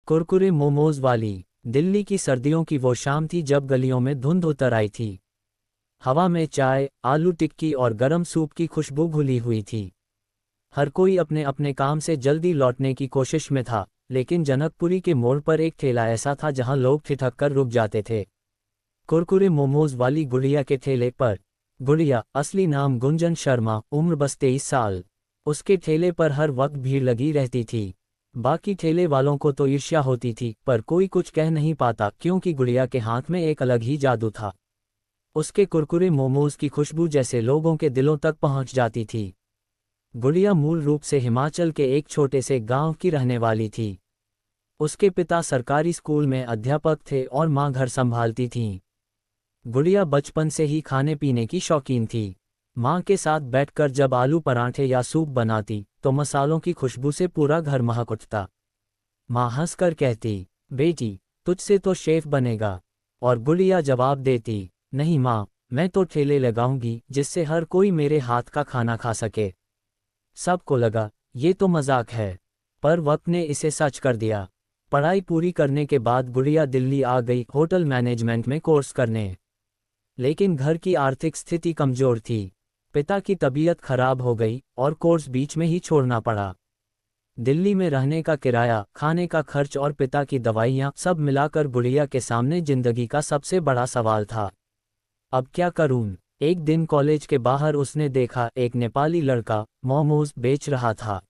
कुरकुरे मोमोज वाली। दिल्ली की सर्दियों की वो शाम थी जब गलियों में धुंध उतर आई थी। हवा में चाय, आलू टिक्की और गरम सूप की खुशबू घुली हुई थी। हर कोई अपने अपने काम से जल्दी लौटने की कोशिश में था, लेकिन जनकपुरी के मोड़ पर एक ठेला ऐसा था जहां लोग ठिठक कर रुक जाते थे। कुरकुरे मोमोज वाली गुड़िया के ठेले पर। गुड़िया, असली नाम गुंजन शर्मा, उम्र बस 23 साल। उसके ठेले पर हर वक्त भीड़ लगी रहती थी। बाकी ठेले वालों को तो ईर्ष्या होती थी, पर कोई कुछ कह नहीं पाता क्योंकि गुड़िया के हाथ में एक अलग ही जादू था। उसके कुरकुरे मोमोज की खुशबू जैसे लोगों के दिलों तक पहुंच जाती थी। गुड़िया मूल रूप से हिमाचल के एक छोटे से गांव की रहने वाली थी। उसके पिता सरकारी स्कूल में अध्यापक थे और मां घर संभालती थीं। गुड़िया बचपन से ही खाने पीने की शौकीन थी। मां के साथ बैठकर जब आलू पराठे या सूप बनाती तो मसालों की खुशबू से पूरा घर महक उठता। मां हंसकर कहती, बेटी, तुझसे तो शेफ बनेगा। और गुड़िया जवाब देती, नहीं मां, मैं तो ठेले लगाऊंगी जिससे हर कोई मेरे हाथ का खाना खा सके। सबको लगा ये तो मजाक है, पर वक्त ने इसे सच कर दिया। पढ़ाई पूरी करने के बाद गुड़िया दिल्ली आ गई होटल मैनेजमेंट में कोर्स करने। लेकिन घर की आर्थिक स्थिति कमजोर थी। पिता की तबीयत खराब हो गई और कोर्स बीच में ही छोड़ना पड़ा। दिल्ली में रहने का किराया, खाने का खर्च और पिता की दवाइयाँ सब मिलाकर गुड़िया के सामने जिंदगी का सबसे बड़ा सवाल था। अब क्या करूं? एक दिन कॉलेज के बाहर उसने देखा एक नेपाली लड़का मोमोज बेच रहा था।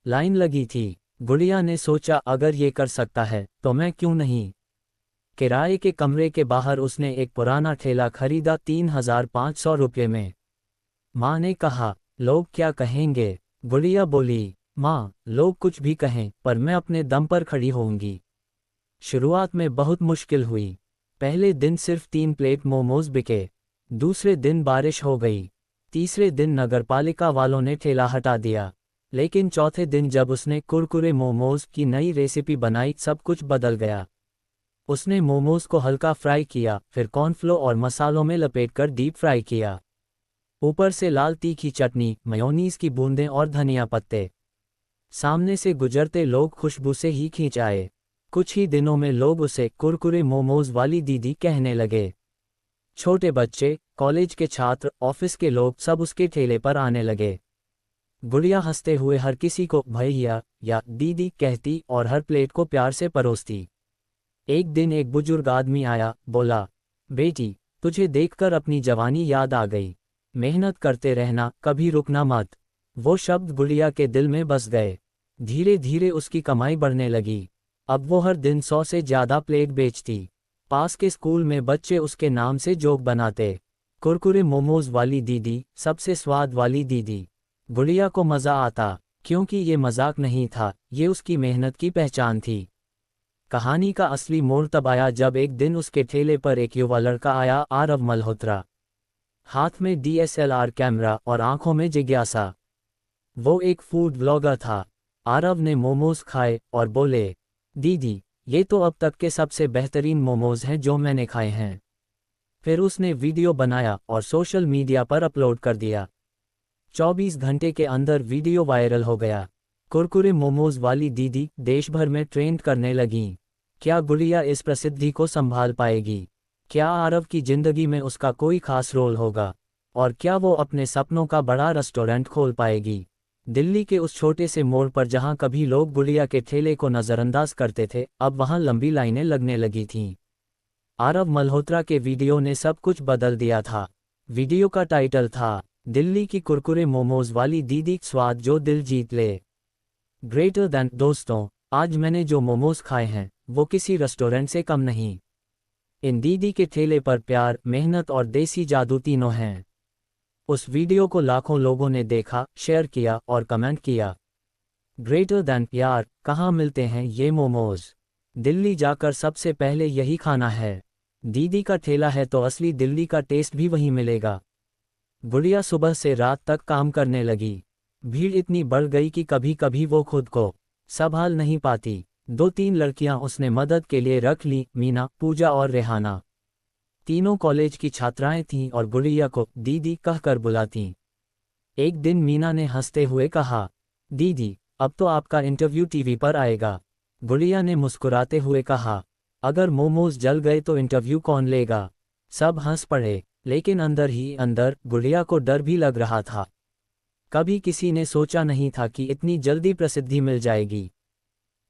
लाइन लगी थी। गुड़िया ने सोचा अगर ये कर सकता है तो मैं क्यों नहीं। किराए के कमरे के बाहर उसने एक पुराना ठेला खरीदा 3,500 रुपये में। माँ ने कहा, लोग क्या कहेंगे? गुड़िया बोली, माँ, लोग कुछ भी कहें पर मैं अपने दम पर खड़ी होऊंगी। शुरुआत में बहुत मुश्किल हुई। पहले दिन सिर्फ 3 प्लेट मोमोज बिके। दूसरे दिन बारिश हो गई। तीसरे दिन नगरपालिका वालों ने ठेला हटा दिया। लेकिन चौथे दिन जब उसने कुरकुरे मोमोज की नई रेसिपी बनाई सब कुछ बदल गया। उसने मोमोज को हल्का फ्राई किया, फिर कॉर्नफ्लो और मसालों में लपेटकर डीप फ्राई किया। ऊपर से लाल तीखी चटनी, मेयोनीज की बूंदें और धनिया पत्ते। सामने से गुजरते लोग खुशबू से ही खींच आए। कुछ ही दिनों में लोग उसे कुरकुरे मोमोज वाली दीदी कहने लगे। छोटे बच्चे, कॉलेज के छात्र, ऑफिस के लोग सब उसके ठेले पर आने लगे। गुड़िया हंसते हुए हर किसी को भैया या दीदी कहती और हर प्लेट को प्यार से परोसती। एक दिन एक बुजुर्ग आदमी आया, बोला, बेटी, तुझे देखकर अपनी जवानी याद आ गई। मेहनत करते रहना, कभी रुकना मत। वो शब्द गुड़िया के दिल में बस गए। धीरे धीरे उसकी कमाई बढ़ने लगी। अब वो हर दिन 100 से ज़्यादा प्लेट बेचती। पास के स्कूल में बच्चे उसके नाम से जोक बनाते, कुरकुरे मोमोज वाली दीदी, सबसे स्वाद वाली दीदी। गुड़िया को मज़ा आता, क्योंकि ये मजाक नहीं था, ये उसकी मेहनत की पहचान थी। कहानी का असली मोड़ तब आया जब एक दिन उसके ठेले पर एक युवा लड़का आया, आरव मल्होत्रा। हाथ में DSLR कैमरा और आंखों में जिज्ञासा। वो एक फूड व्लॉगर था। आरव ने मोमोज खाए और बोले, दीदी, ये तो अब तक के सबसे बेहतरीन मोमोज हैं जो मैंने खाए हैं। फिर उसने वीडियो बनाया और सोशल मीडिया पर अपलोड कर दिया। 24 घंटे के अंदर वीडियो वायरल हो गया। कुरकुरे मोमोज वाली दीदी देश भर में ट्रेंड करने लगीं। क्या गुड़िया इस प्रसिद्धि को संभाल पाएगी? क्या आरव की जिंदगी में उसका कोई खास रोल होगा? और क्या वो अपने सपनों का बड़ा रेस्टोरेंट खोल पाएगी? दिल्ली के उस छोटे से मोड़ पर जहां कभी लोग गुड़िया के ठेले को नज़रअंदाज करते थे, अब वहां लंबी लाइनें लगने लगी थीं। आरव मल्होत्रा के वीडियो ने सब कुछ बदल दिया था। वीडियो का टाइटल था, दिल्ली की कुरकुरे मोमोज वाली दीदी, स्वाद जो दिल जीत ले। Greater than. दोस्तों, आज मैंने जो मोमोज खाए हैं वो किसी रेस्टोरेंट से कम नहीं। इन दीदी के ठेले पर प्यार, मेहनत और देसी जादू तीनों हैं। उस वीडियो को लाखों लोगों ने देखा, शेयर किया और कमेंट किया। ग्रेटर दैन प्यार, कहाँ मिलते हैं ये मोमोज? दिल्ली जाकर सबसे पहले यही खाना है। दीदी का ठेला है तो असली दिल्ली का टेस्ट भी वहीं मिलेगा। गुड़िया सुबह से रात तक काम करने लगी। भीड़ इतनी बढ़ गई कि कभी कभी वो खुद को संभाल नहीं पाती। 2-3 लड़कियां उसने मदद के लिए रख ली, मीना, पूजा और रेहाना। तीनों कॉलेज की छात्राएं थीं और गुड़िया को दीदी कहकर बुलातीं। एक दिन मीना ने हंसते हुए कहा, दीदी, अब तो आपका इंटरव्यू टीवी पर आएगा। गुड़िया ने मुस्कुराते हुए कहा, अगर मोमोज जल गए तो इंटरव्यू कौन लेगा? सब हंस पड़े, लेकिन अंदर ही अंदर गुड़िया को डर भी लग रहा था। कभी किसी ने सोचा नहीं था कि इतनी जल्दी प्रसिद्धि मिल जाएगी।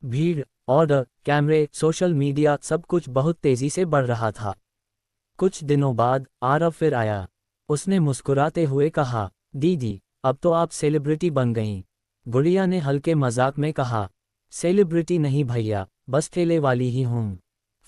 भीड़, ऑर्डर, कैमरे, सोशल मीडिया, सब कुछ बहुत तेजी से बढ़ रहा था। कुछ दिनों बाद आरव फिर आया। उसने मुस्कुराते हुए कहा, दीदी, अब तो आप सेलिब्रिटी बन गईं। गुड़िया ने हल्के मजाक में कहा, सेलिब्रिटी नहीं भैया, बस ठेले वाली ही हूँ।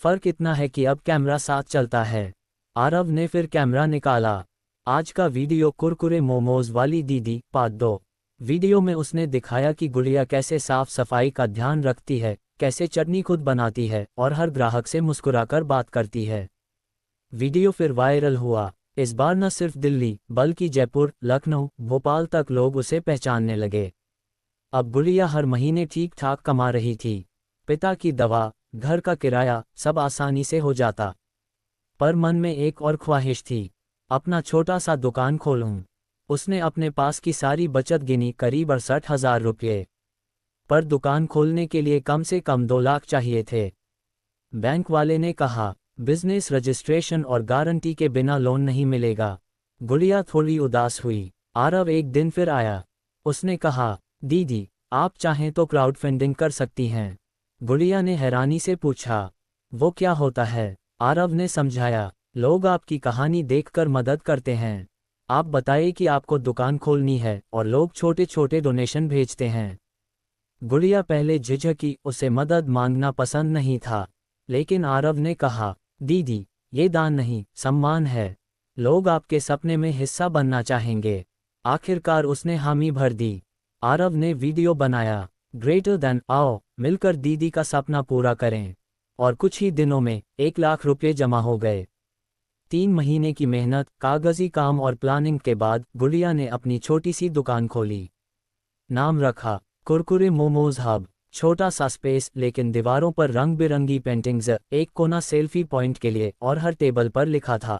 फर्क इतना है कि अब कैमरा साथ चलता है। आरव ने फिर कैमरा निकाला। आज का वीडियो कुरकुरे मोमोज वाली दीदी पार्ट 2। वीडियो में उसने दिखाया कि गुड़िया कैसे साफ सफाई का ध्यान रखती है, कैसे चटनी खुद बनाती है और हर ग्राहक से मुस्कुराकर बात करती है। वीडियो फिर वायरल हुआ। इस बार न सिर्फ दिल्ली बल्कि जयपुर, लखनऊ, भोपाल तक लोग उसे पहचानने लगे। अब गुड़िया हर महीने ठीक ठाक कमा रही थी। पिता की दवा, घर का किराया, सब आसानी से हो जाता। पर मन में एक और ख्वाहिश थी, अपना छोटा सा दुकान खोलूं। उसने अपने पास की सारी बचत गिनी, करीब 68,000 रुपये। पर दुकान खोलने के लिए कम से कम 2 लाख चाहिए थे। बैंक वाले ने कहा, बिजनेस रजिस्ट्रेशन और गारंटी के बिना लोन नहीं मिलेगा। गुड़िया थोड़ी उदास हुई। आरव एक दिन फिर आया। उसने कहा, दीदी, आप चाहें तो क्राउड फंडिंग कर सकती हैं। गुड़िया ने हैरानी से पूछा, वो क्या होता है? आरव ने समझाया, लोग आपकी कहानी देखकर मदद करते हैं। आप बताइए कि आपको दुकान खोलनी है और लोग छोटे छोटे डोनेशन भेजते हैं। गुड़िया पहले झिझकी, उसे मदद मांगना पसंद नहीं था। लेकिन आरव ने कहा, दीदी, ये दान नहीं, सम्मान है। लोग आपके सपने में हिस्सा बनना चाहेंगे। आखिरकार उसने हामी भर दी। आरव ने वीडियो बनाया, ग्रेटर देन, आओ मिलकर दीदी का सपना पूरा करें। और कुछ ही दिनों में 1 लाख रुपये जमा हो गए। 3 महीने की मेहनत, कागजी काम और प्लानिंग के बाद गुड़िया ने अपनी छोटी सी दुकान खोली। नाम रखा कुरकुरे मोमोज हब। छोटा सा स्पेस, लेकिन दीवारों पर रंग बिरंगी पेंटिंग्स, एक कोना सेल्फी पॉइंट के लिए और हर टेबल पर लिखा था,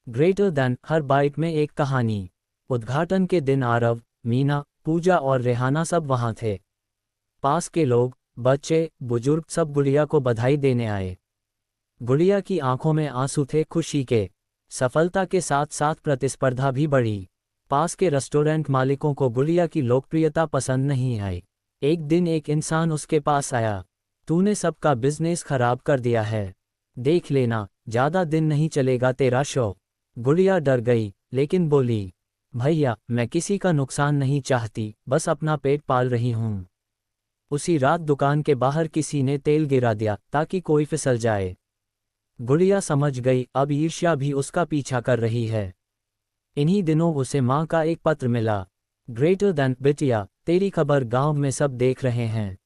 ग्रेटर देन, हर बाइट में एक कहानी। उद्घाटन के दिन आरव, मीना, पूजा और रेहाना सब वहां थे। पास के लोग, बच्चे, बुजुर्ग सब गुड़िया को बधाई देने आए। गुड़िया की आंखों में आंसू थे खुशी के। सफलता के साथ साथ प्रतिस्पर्धा भी बढ़ी। पास के रेस्टोरेंट मालिकों को गुड़िया की लोकप्रियता पसंद नहीं आई। एक दिन एक इंसान उसके पास आया, तूने सबका बिजनेस खराब कर दिया है। देख लेना, ज्यादा दिन नहीं चलेगा तेरा शो। गुड़िया डर गई, लेकिन बोली, भैया, मैं किसी का नुकसान नहीं चाहती, बस अपना पेट पाल रही हूँ। उसी रात दुकान के बाहर किसी ने तेल गिरा दिया ताकि कोई फिसल जाए। गुड़िया समझ गई, अब ईर्ष्या भी उसका पीछा कर रही है। इन्हीं दिनों उसे माँ का एक पत्र मिला, ग्रेटर देन, बिटिया, तेरी खबर गांव में सब देख रहे हैं।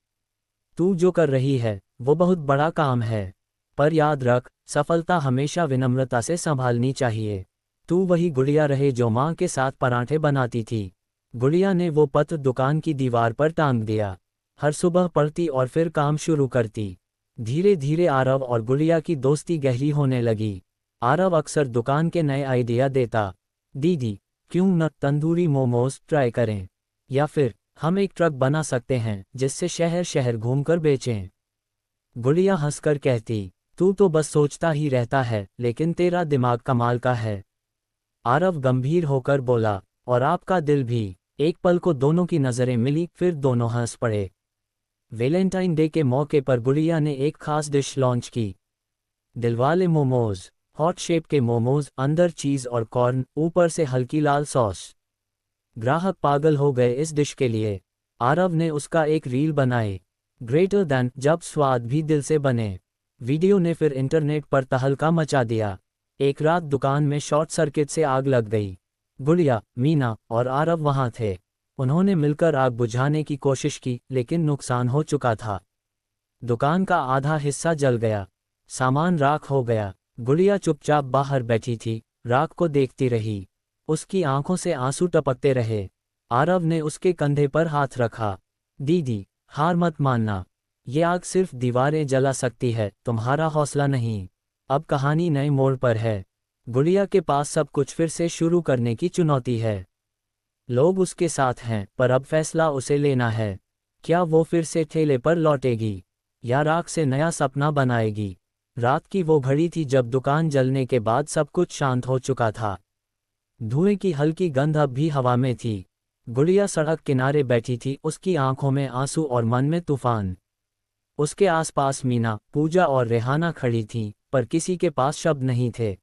तू जो कर रही है वो बहुत बड़ा काम है। पर याद रख, सफलता हमेशा विनम्रता से संभालनी चाहिए। तू वही गुड़िया रहे जो माँ के साथ पराठे बनाती थी। गुड़िया ने वो पत्र दुकान की दीवार पर टांग दिया। हर सुबह पढ़ती और फिर काम शुरू करती। धीरे धीरे आरव और गुड़िया की दोस्ती गहरी होने लगी। आरव अक्सर दुकान के नए आइडिया देता, दीदी, क्यों न तंदूरी मोमोज ट्राई करें, या फिर हम एक ट्रक बना सकते हैं जिससे शहर शहर घूमकर बेचें। गुड़िया हंसकर कहती, तू तो बस सोचता ही रहता है, लेकिन तेरा दिमाग कमाल का है। आरव गंभीर होकर बोला, और आपका दिल भी। एक पल को दोनों की नजरें मिली, फिर दोनों हंस पड़े। वैलेंटाइन डे के मौके पर गुड़िया ने एक खास डिश लॉन्च की, दिलवाले मोमोज। हॉट शेप के मोमोज, अंदर चीज और कॉर्न, ऊपर से हल्की लाल सॉस। ग्राहक पागल हो गए इस डिश के लिए। आरव ने उसका एक रील बनाए, ग्रेटर देन, जब स्वाद भी दिल से बने। वीडियो ने फिर इंटरनेट पर तहलका मचा दिया। एक रात दुकान में शॉर्ट सर्किट से आग लग गई। गुड़िया, मीना और आरव वहां थे। उन्होंने मिलकर आग बुझाने की कोशिश की, लेकिन नुकसान हो चुका था। दुकान का आधा हिस्सा जल गया, सामान राख हो गया। गुड़िया चुपचाप बाहर बैठी थी, राख को देखती रही। उसकी आंखों से आंसू टपकते रहे। आरव ने उसके कंधे पर हाथ रखा, दीदी, हार मत मानना। ये आग सिर्फ दीवारें जला सकती है, तुम्हारा हौसला नहीं। अब कहानी नए मोड़ पर है। गुड़िया के पास सब कुछ फिर से शुरू करने की चुनौती है। लोग उसके साथ हैं, पर अब फैसला उसे लेना है। क्या वो फिर से ठेले पर लौटेगी, या राख से नया सपना बनाएगी। रात की वो घड़ी थी जब दुकान जलने के बाद सब कुछ शांत हो चुका था। धुएं की हल्की गंध अब भी हवा में थी। गुड़िया सड़क किनारे बैठी थी, उसकी आंखों में आंसू और मन में तूफान। उसके आसपास मीना, पूजा और रेहाना खड़ी थीं, पर किसी के पास शब्द नहीं थे।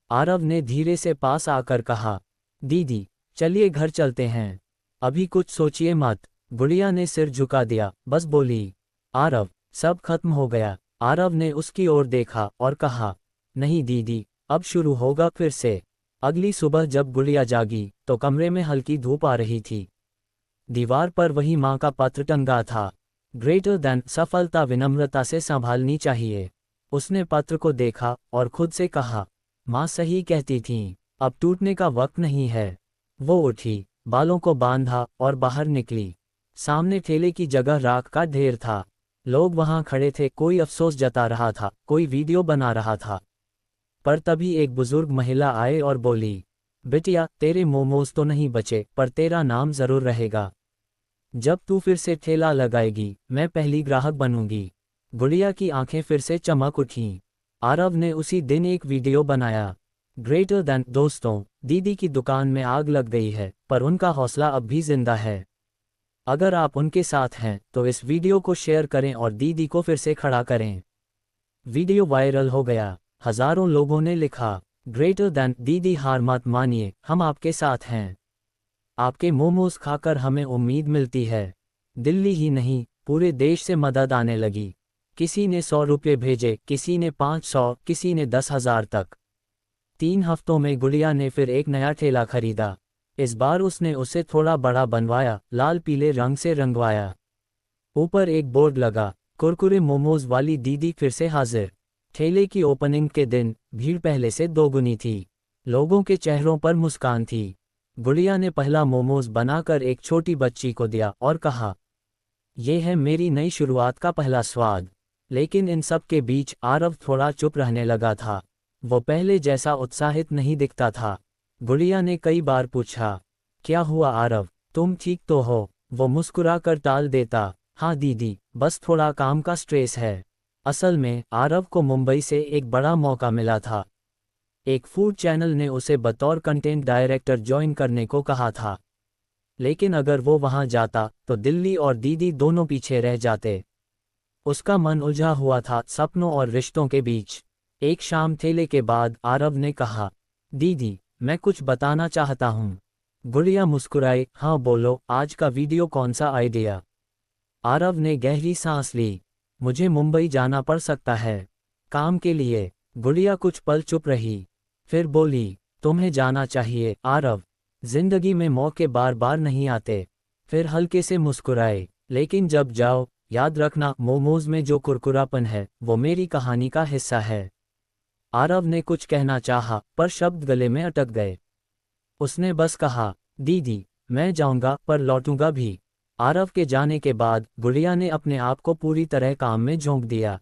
आरव ने धीरे से पास आकर कहा, दीदी, चलिए घर चलते हैं। अभी कुछ सोचिए मत। गुड़िया ने सिर झुका दिया, बस बोली, आरव, सब खत्म हो गया। आरव ने उसकी ओर देखा और कहा, नहीं दीदी, अब शुरू होगा फिर से। अगली सुबह जब गुड़िया जागी तो कमरे में हल्की धूप आ रही थी। दीवार पर वही माँ का पत्र टंगा था, ग्रेटर देन, सफलता विनम्रता से संभालनी चाहिए। उसने पत्र को देखा और खुद से कहा, माँ सही कहती थीं, अब टूटने का वक्त नहीं है। वो उठी, बालों को बांधा और बाहर निकली। सामने ठेले की जगह राख का ढेर था। लोग वहां खड़े थे, कोई अफसोस जता रहा था, कोई वीडियो बना रहा था। पर तभी एक बुजुर्ग महिला आए और बोली, बिटिया, तेरे मोमोज तो नहीं बचे, पर तेरा नाम जरूर रहेगा। जब तू फिर से ठेला लगाएगी, मैं पहली ग्राहक बनूंगी। गुड़िया की आंखें फिर से चमक उठीं। आरव ने उसी दिन एक वीडियो बनाया, ग्रेटर देन, दोस्तों, दीदी की दुकान में आग लग गई है, पर उनका हौसला अब भी जिंदा है। अगर आप उनके साथ हैं तो इस वीडियो को शेयर करें और दीदी को फिर से खड़ा करें। वीडियो वायरल हो गया। हजारों लोगों ने लिखा, ग्रेटर देन, दीदी हार मत मानिए, हम आपके साथ हैं। आपके मोमोज खाकर हमें उम्मीद मिलती है। दिल्ली ही नहीं, पूरे देश से मदद आने लगी। किसी ने 100 रुपये भेजे, किसी ने 500, किसी ने 10,000 तक। 3 हफ्तों में गुड़िया ने फिर एक नया ठेला खरीदा। इस बार उसने उसे थोड़ा बड़ा बनवाया, लाल पीले रंग से रंगवाया। ऊपर एक बोर्ड लगा, कुरकुरे मोमोज वाली दीदी फिर से हाजिर। ठेले की ओपनिंग के दिन भीड़ पहले से दोगुनी थी। लोगों के चेहरों पर मुस्कान थी। गुड़िया ने पहला मोमोज बनाकर एक छोटी बच्ची को दिया और कहा, यह है मेरी नई शुरुआत का पहला स्वाद। लेकिन इन सब के बीच आरव थोड़ा चुप रहने लगा था। वो पहले जैसा उत्साहित नहीं दिखता था। गुड़िया ने कई बार पूछा, क्या हुआ आरव, तुम ठीक तो हो? वो मुस्कुरा कर टाल देता, हाँ दीदी, बस थोड़ा काम का स्ट्रेस है। असल में आरव को मुंबई से एक बड़ा मौका मिला था। एक फूड चैनल ने उसे बतौर कंटेंट डायरेक्टर ज्वाइन करने को कहा था। लेकिन अगर वो वहां जाता तो दिल्ली और दीदी दोनों पीछे रह जाते। उसका मन उलझा हुआ था सपनों और रिश्तों के बीच। एक शाम ठेले के बाद आरव ने कहा, दीदी, मैं कुछ बताना चाहता हूँ। गुड़िया मुस्कुराई, हाँ बोलो, आज का वीडियो कौन सा आइडिया? आरव ने गहरी सांस ली, मुझे मुंबई जाना पड़ सकता है, काम के लिए। गुड़िया कुछ पल चुप रही, फिर बोली, तुम्हें जाना चाहिए आरव, जिंदगी में मौके बार बार नहीं आते। फिर हल्के से मुस्कुराए, लेकिन जब जाओ, याद रखना, मोमोज में जो कुरकुरापन है वो मेरी कहानी का हिस्सा है। आरव ने कुछ कहना चाहा, पर शब्द गले में अटक गए। उसने बस कहा, दीदी, मैं जाऊंगा पर लौटूंगा भी। आरव के जाने के बाद गुड़िया ने अपने आप को पूरी तरह काम में झोंक दिया।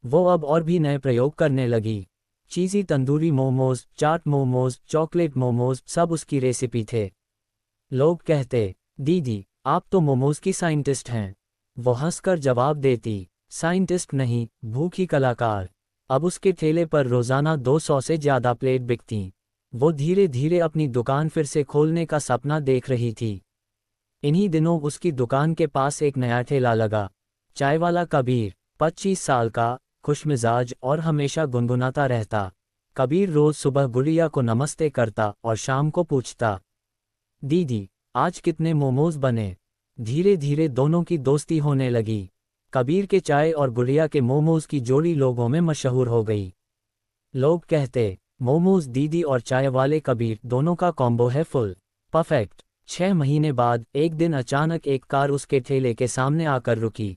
वो अब और भी नए प्रयोग करने लगी। चीज़ी तंदूरी मोमोज, चाट मोमोज, चॉकलेट मोमोज, सब उसकी रेसिपी थे। लोग कहते, दीदी, आप तो मोमोज की साइंटिस्ट हैं। वो हंसकर जवाब देती, साइंटिस्ट नहीं, भूखी कलाकार। अब उसके ठेले पर रोजाना 200 से ज्यादा प्लेट बिकतीं। वो धीरे धीरे अपनी दुकान फिर से खोलने का सपना देख रही थी। इन्हीं दिनों उसकी दुकान के पास एक नया ठेला लगा। चाय वाला कबीर, 25 साल का, खुशमिजाज और हमेशा गुनगुनाता रहता। कबीर रोज सुबह गुड़िया को नमस्ते करता और शाम को पूछता, दीदी, आज कितने मोमोज बने? धीरे धीरे दोनों की दोस्ती होने लगी। कबीर के चाय और गुड़िया के मोमोज की जोड़ी लोगों में मशहूर हो गई। लोग कहते, मोमोज दीदी और चाय वाले कबीर दोनों का कॉम्बो है फुल परफेक्ट। 6 महीने बाद एक दिन अचानक एक कार उसके ठेले के सामने आकर रुकी।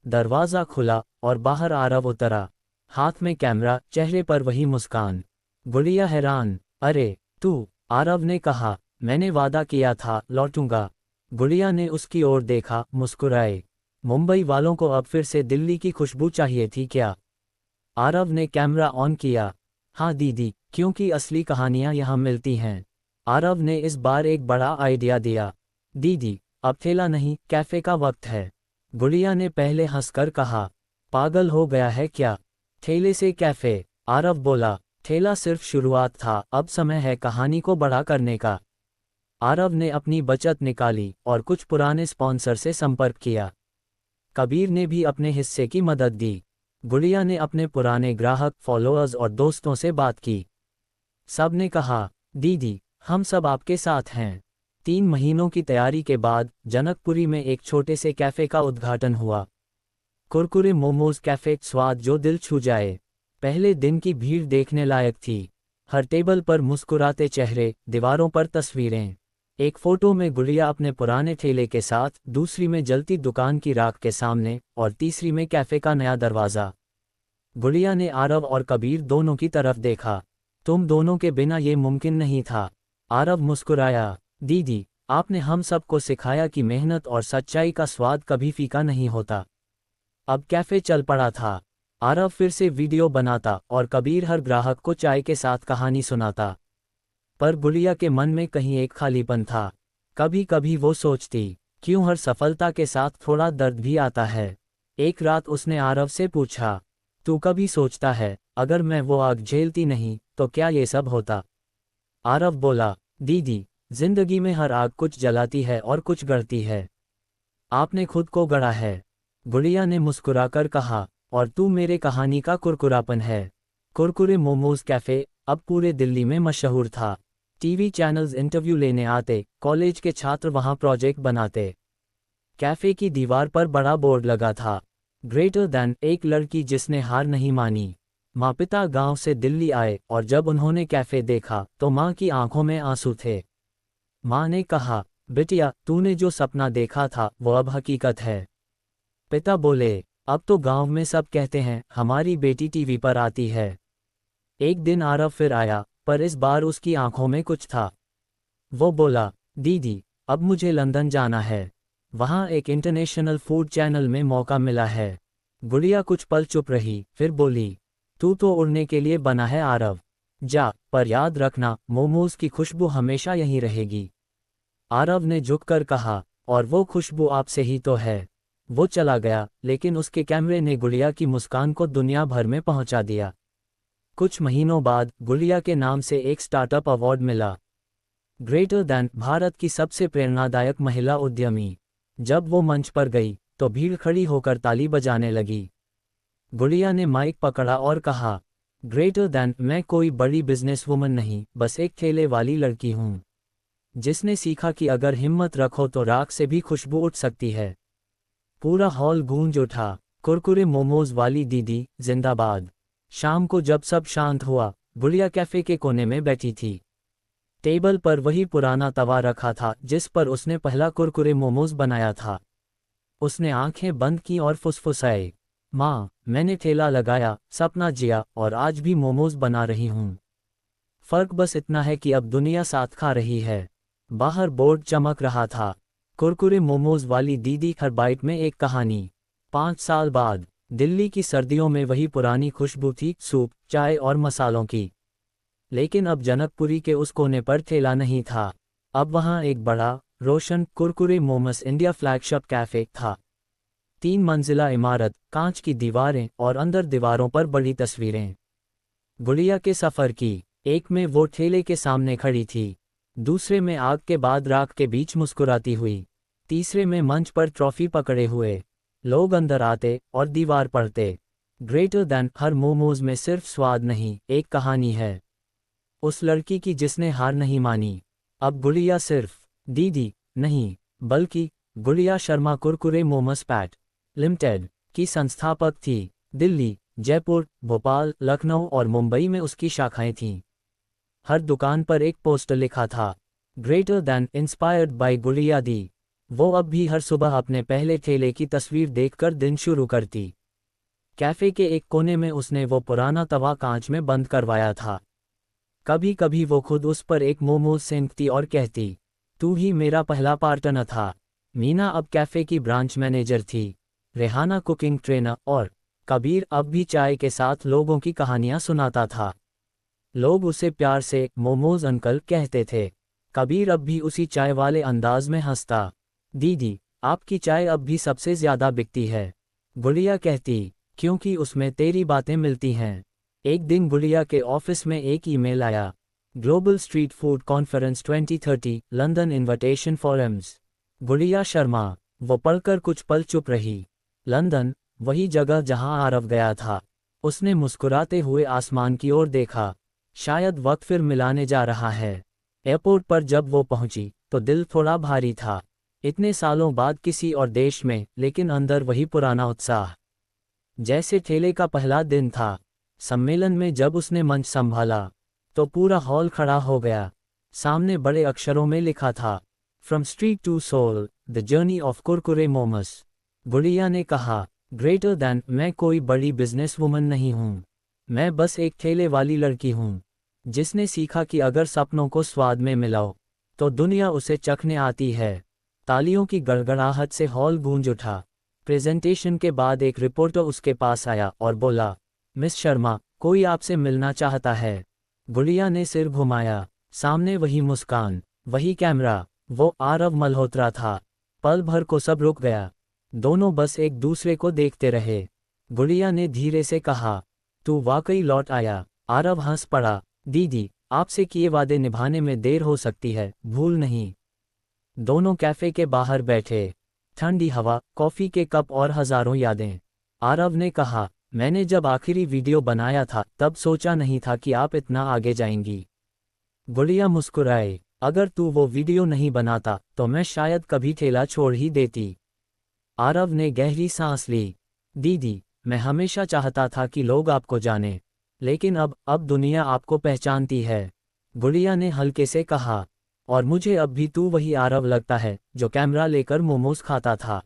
दरवाज़ा खुला और बाहर आरव उतरा, हाथ में कैमरा, चेहरे पर वही मुस्कान। गुड़िया हैरान, अरे तू? आरव ने कहा, मैंने वादा किया था, लौटूंगा। गुड़िया ने उसकी ओर देखा, मुस्कुराए, मुंबई वालों को अब फिर से दिल्ली की खुशबू चाहिए थी क्या? आरव ने कैमरा ऑन किया, हाँ दीदी, क्योंकि असली कहानियां यहाँ मिलती हैं। आरव ने इस बार एक बड़ा आइडिया दिया, दीदी, अब ठेला नहीं, कैफ़े का वक्त है। गुड़िया ने पहले हंसकर कहा, पागल हो गया है क्या? ठेले से कैफे। आरव बोला, ठेला सिर्फ शुरुआत था, अब समय है कहानी को बड़ा करने का। आरव ने अपनी बचत निकाली और कुछ पुराने स्पॉन्सर से संपर्क किया। कबीर ने भी अपने हिस्से की मदद दी। गुड़िया ने अपने पुराने ग्राहक, फॉलोअर्स और दोस्तों से बात की। सब ने कहा, दीदी, हम सब आपके साथ हैं। 3 महीनों की तैयारी के बाद जनकपुरी में एक छोटे से कैफे का उद्घाटन हुआ। कुरकुरे मोमोज कैफे, स्वाद जो दिल छू जाए। पहले दिन की भीड़ देखने लायक थी। हर टेबल पर मुस्कुराते चेहरे, दीवारों पर तस्वीरें। एक फोटो में गुड़िया अपने पुराने ठेले के साथ, दूसरी में जलती दुकान की राख के सामने और तीसरी में कैफे का नया दरवाज़ा। गुड़िया ने आरव और कबीर दोनों की तरफ देखा। तुम दोनों के बिना ये मुमकिन नहीं था। आरव मुस्कुराया, दीदी, आपने हम सबको सिखाया कि मेहनत और सच्चाई का स्वाद कभी फीका नहीं होता। अब कैफे चल पड़ा था। आरव फिर से वीडियो बनाता और कबीर हर ग्राहक को चाय के साथ कहानी सुनाता। पर गुड़िया के मन में कहीं एक खालीपन था। कभी कभी वो सोचती, क्यों हर सफलता के साथ थोड़ा दर्द भी आता है। एक रात उसने आरव से पूछा, तू कभी सोचता है, अगर मैं वो आग झेलती नहीं तो क्या ये सब होता? आरव बोला, दीदी, जिंदगी में हर आग कुछ जलाती है और कुछ गढ़ती है। आपने खुद को गढ़ा है। गुड़िया ने मुस्कुराकर कहा, और तू मेरे कहानी का कुरकुरापन है। कुरकुरे मोमोज कैफे अब पूरे दिल्ली में मशहूर था। टीवी चैनल्स इंटरव्यू लेने आते, कॉलेज के छात्र वहां प्रोजेक्ट बनाते। कैफे की दीवार पर बड़ा बोर्ड लगा था, ग्रेटर दैन, एक लड़की जिसने हार नहीं मानी। माँ पिता गांव से दिल्ली आए और जब उन्होंने कैफे देखा तो माँ की आंखों में आंसू थे। माँ ने कहा, बिटिया, तूने जो सपना देखा था वो अब हकीकत है। पिता बोले, अब तो गांव में सब कहते हैं हमारी बेटी टीवी पर आती है। एक दिन आरव फिर आया, पर इस बार उसकी आंखों में कुछ था। वो बोला, दीदी, अब मुझे लंदन जाना है। वहाँ एक इंटरनेशनल फूड चैनल में मौका मिला है। गुड़िया कुछ पल चुप रही, फिर बोली, तू तो उड़ने के लिए बना है आरव। जा, पर याद रखना, मोमोज की खुशबू हमेशा यहीं रहेगी। आरव ने झुककर कहा, और वो खुशबू आपसे ही तो है। वो चला गया, लेकिन उसके कैमरे ने गुड़िया की मुस्कान को दुनिया भर में पहुंचा दिया। कुछ महीनों बाद गुड़िया के नाम से एक स्टार्टअप अवार्ड मिला, ग्रेटर दैन, भारत की सबसे प्रेरणादायक महिला उद्यमी। जब वो मंच पर गई तो भीड़ खड़ी होकर ताली बजाने लगी। गुड़िया ने माइक पकड़ा और कहा, ग्रेटर दैन, मैं कोई बड़ी बिजनेस वुमन नहीं, बस एक ठेले वाली लड़की हूँ, जिसने सीखा कि अगर हिम्मत रखो तो राख से भी खुशबू उठ सकती है। पूरा हॉल गूंज उठा, कुरकुरे मोमोज वाली दीदी जिंदाबाद। शाम को जब सब शांत हुआ, गुड़िया कैफे के कोने में बैठी थी। टेबल पर वही पुराना तवा रखा था जिस पर उसने पहला कुरकुरे मोमोज बनाया था। उसने आंखें बंद की और फुसफुसाए, माँ, मैंने ठेला लगाया, सपना जिया और आज भी मोमोज बना रही हूँ। फर्क बस इतना है कि अब दुनिया साथ खा रही है। बाहर बोर्ड चमक रहा था, कुरकुरे मोमोज वाली दीदी, हर बाइट में एक कहानी। 5 साल बाद दिल्ली की सर्दियों में वही पुरानी खुशबू थी, सूप, चाय और मसालों की। लेकिन अब जनकपुरी के उस कोने पर ठेला नहीं था। अब वहाँ एक बड़ा, Roshan Kurkure momos India flagship cafe था। 3 मंजिला इमारत, कांच की दीवारें और अंदर दीवारों पर बड़ी तस्वीरें। गुड़िया के सफ़र की, एक में वो ठेले के सामने खड़ी थी, दूसरे में आग के बाद राख के बीच मुस्कुराती हुई, तीसरे में मंच पर ट्रॉफी पकड़े हुए। लोग अंदर आते और दीवार पढ़ते, ग्रेटर दैन, हर मोमोज में सिर्फ स्वाद नहीं, एक कहानी है। उस लड़की की जिसने हार नहीं मानी। अब गुड़िया सिर्फ दीदी नहीं, बल्कि गुड़िया शर्मा कुरकुरे मोमोज पैट लिमिटेड की संस्थापक थी। दिल्ली, जयपुर, भोपाल, लखनऊ और मुंबई में उसकी शाखाएं थीं। हर दुकान पर एक पोस्टर लिखा था, ग्रेटर दैन, इंस्पायर्ड बाय गुड़िया दी। वो अब भी हर सुबह अपने पहले ठेले की तस्वीर देखकर दिन शुरू करती। कैफे के एक कोने में उसने वो पुराना तवा कांच में बंद करवाया था। कभी कभी वो खुद उस पर एक मोमोज सेंकती और कहती, तू ही मेरा पहला पार्टनर था। मीना अब कैफे की ब्रांच मैनेजर थी, रेहाना कुकिंग ट्रेनर, और कबीर अब भी चाय के साथ लोगों की कहानियां सुनाता था। लोग उसे प्यार से मोमोज अंकल कहते थे। कबीर अब भी उसी चाय वाले अंदाज में हंसता, दीदी, आपकी चाय अब भी सबसे ज्यादा बिकती है। गुड़िया कहती, क्योंकि उसमें तेरी बातें मिलती हैं। एक दिन गुड़िया के ऑफिस में एक ईमेल आया। Global street food conference 2030 London invitation for AIIMS. गुड़िया शर्मा। वो पढ़कर कुछ पल चुप रही। लंदन, वही जगह जहां आरव गया था। उसने मुस्कुराते हुए आसमान की ओर देखा। शायद वक्त फिर मिलाने जा रहा है। एयरपोर्ट पर जब वो पहुंची तो दिल थोड़ा भारी था। इतने सालों बाद किसी और देश में, लेकिन अंदर वही पुराना उत्साह। जैसे ठेले का पहला दिन था। सम्मेलन में जब उसने मंच संभाला तो पूरा हॉल खड़ा हो गया। सामने बड़े अक्षरों में लिखा था, from street to soul, the journey of Kurkure momos. Gudiya ने कहा, ग्रेटर दैन, मैं कोई बड़ी बिजनेस वुमन नहीं हूँ। मैं बस एक ठेले वाली लड़की हूँ जिसने सीखा कि अगर सपनों को स्वाद में मिलाओ तो दुनिया उसे चखने आती है। तालियों की गड़गड़ाहट से हॉल गूंज उठा। प्रेजेंटेशन के बाद एक रिपोर्टर उसके पास आया और बोला, मिस शर्मा, कोई आपसे मिलना चाहता है। गुड़िया ने सिर घुमाया। सामने वही मुस्कान, वही कैमरा, वो आरव मल्होत्रा था। पल भर को सब रुक गया। दोनों बस एक दूसरे को देखते रहे। गुड़िया ने धीरे से कहा, तू वाकई लौट आया। आरव हंस पड़ा, दीदी, आपसे किए वादे निभाने में देर हो सकती है, भूल नहीं। दोनों कैफे के बाहर बैठे। ठंडी हवा, कॉफी के कप और हजारों यादें। आरव ने कहा, मैंने जब आखिरी वीडियो बनाया था तब सोचा नहीं था कि आप इतना आगे जाएंगी। गुड़िया मुस्कुराए, अगर तू वो वीडियो नहीं बनाता तो मैं शायद कभी ठेला छोड़ ही देती। आरव ने गहरी सांस ली। दीदी, मैं हमेशा चाहता था कि लोग आपको जाने, लेकिन अब दुनिया आपको पहचानती है। गुड़िया ने हल्के से कहा, और मुझे अब भी तू वही आरव लगता है जो कैमरा लेकर मोमोज खाता था।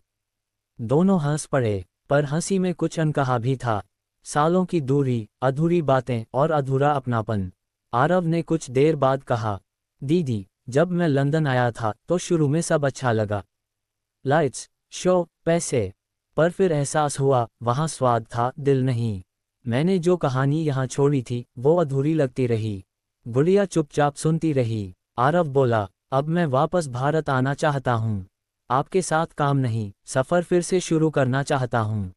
दोनों हंस पड़े, पर हंसी में कुछ अनकहा भी था। सालों की दूरी, अधूरी बातें और अधूरा अपनापन। आरव ने कुछ देर बाद कहा, दीदी, जब मैं लंदन आया था तो शुरू में सब अच्छा लगा। लाइट्स, शो, पैसे। पर फिर एहसास हुआ, वहाँ स्वाद था, दिल नहीं। मैंने जो कहानी यहाँ छोड़ी थी वो अधूरी लगती रही। गुड़िया चुपचाप सुनती रही। आरव बोला, अब मैं वापस भारत आना चाहता हूँ। आपके साथ काम नहीं, सफ़र फिर से शुरू करना चाहता हूँ।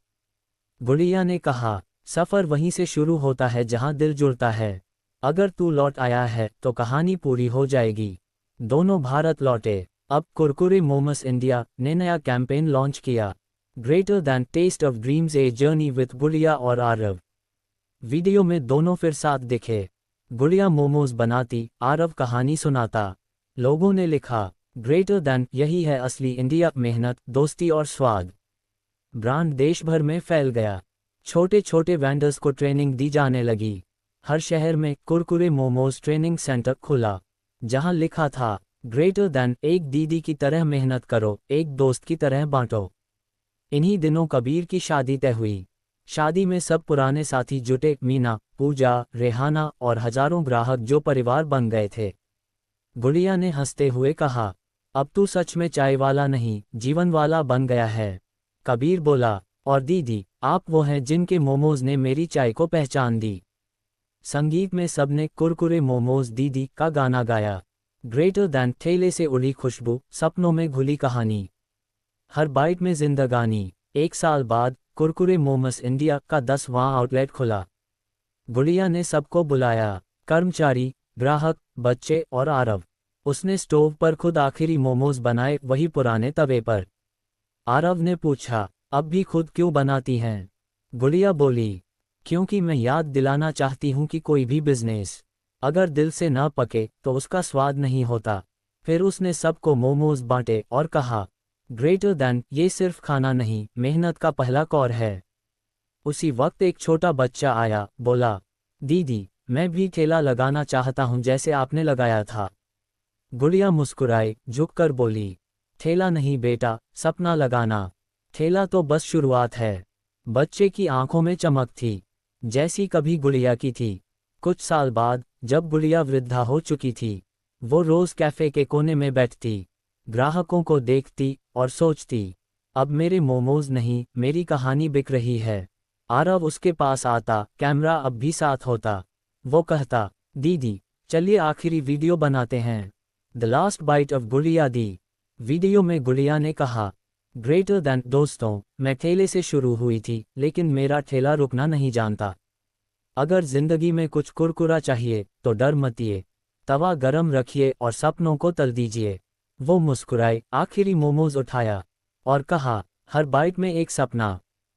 गुड़िया ने कहा, सफ़र वहीं से शुरू होता है जहाँ दिल जुड़ता है। अगर तू लौट आया है तो कहानी पूरी हो जाएगी। दोनों भारत लौटे। अब कुरकुरे मोमोस इंडिया ने नया कैंपेन लॉन्च किया, greater than taste of dreams, a journey with Gudiya और आरव। वीडियो में दोनों फिर साथ दिखे। गुड़िया मोमोज बनाती, आरव कहानी सुनाता। लोगों ने लिखा, ग्रेटर दैन, यही है असली इंडिया, मेहनत, दोस्ती और स्वाद। ब्रांड देश भर में फैल गया। छोटे छोटे वेंडर्स को ट्रेनिंग दी जाने लगी। हर शहर में कुरकुरे मोमोज ट्रेनिंग सेंटर खुला, जहां लिखा था, ग्रेटर दैन, एक दीदी की तरह मेहनत करो, एक दोस्त की तरह बांटो। इन्हीं दिनों कबीर की शादी तय हुई। शादी में सब पुराने साथी जुटे, मीना, पूजा, रेहाना और हजारों ग्राहक जो परिवार बन गए थे। गुड़िया ने हंसते हुए कहा, अब तू सच में चाय वाला नहीं, जीवन वाला बन गया है। कबीर बोला, और दीदी, आप वो हैं जिनके मोमोज ने मेरी चाय को पहचान दी। संगीत में सबने कुरकुरे मोमोज दीदी का गाना गाया। ग्रेटर दैन, ठेले से उड़ी खुशबू, सपनों में घुली कहानी, हर बाइट में जिंदगानी। एक साल बाद कुरकुरे मोमोस इंडिया का 10वां आउटलेट खुला। गुड़िया ने सबको बुलाया, कर्मचारी, ग्राहक, बच्चे और आरव। उसने स्टोव पर खुद आखिरी मोमोज बनाए, वही पुराने तवे पर। आरव ने पूछा, अब भी खुद क्यों बनाती हैं? गुड़िया बोली, क्योंकि मैं याद दिलाना चाहती हूँ कि कोई भी बिजनेस अगर दिल से ना पके तो उसका स्वाद नहीं होता। फिर उसने सबको मोमोज बांटे और कहा, ग्रेटर दैन, ये सिर्फ खाना नहीं, मेहनत का पहला कौर है। उसी वक्त एक छोटा बच्चा आया, बोला, दीदी, मैं भी ठेला लगाना चाहता हूँ जैसे आपने लगाया था। गुड़िया मुस्कुराई, झुककर बोली, ठेला नहीं बेटा, सपना लगाना। ठेला तो बस शुरुआत है। बच्चे की आंखों में चमक थी, जैसी कभी गुड़िया की थी। कुछ साल बाद, जब गुड़िया वृद्धा हो चुकी थी, वो रोज कैफे के कोने में बैठती, ग्राहकों को देखती और सोचती, अब मेरे मोमोज नहीं, मेरी कहानी बिक रही है। आरव उसके पास आता, कैमरा अब भी साथ होता। वो कहता, दीदी, चलिए आखिरी वीडियो बनाते हैं। द लास्ट बाइट ऑफ गुड़िया दी। वीडियो में गुड़िया ने कहा, ग्रेटर दैन दोस्तों, मैं ठेले से शुरू हुई थी, लेकिन मेरा ठेला रुकना नहीं जानता। अगर जिंदगी में कुछ कुरकुरा चाहिए, तो डर मतिए। तवा गरम रखिए और सपनों को तल दीजिए। वो मुस्कुराए, आखिरी मोमोज उठाया और कहा, हर बाइट में एक सपना।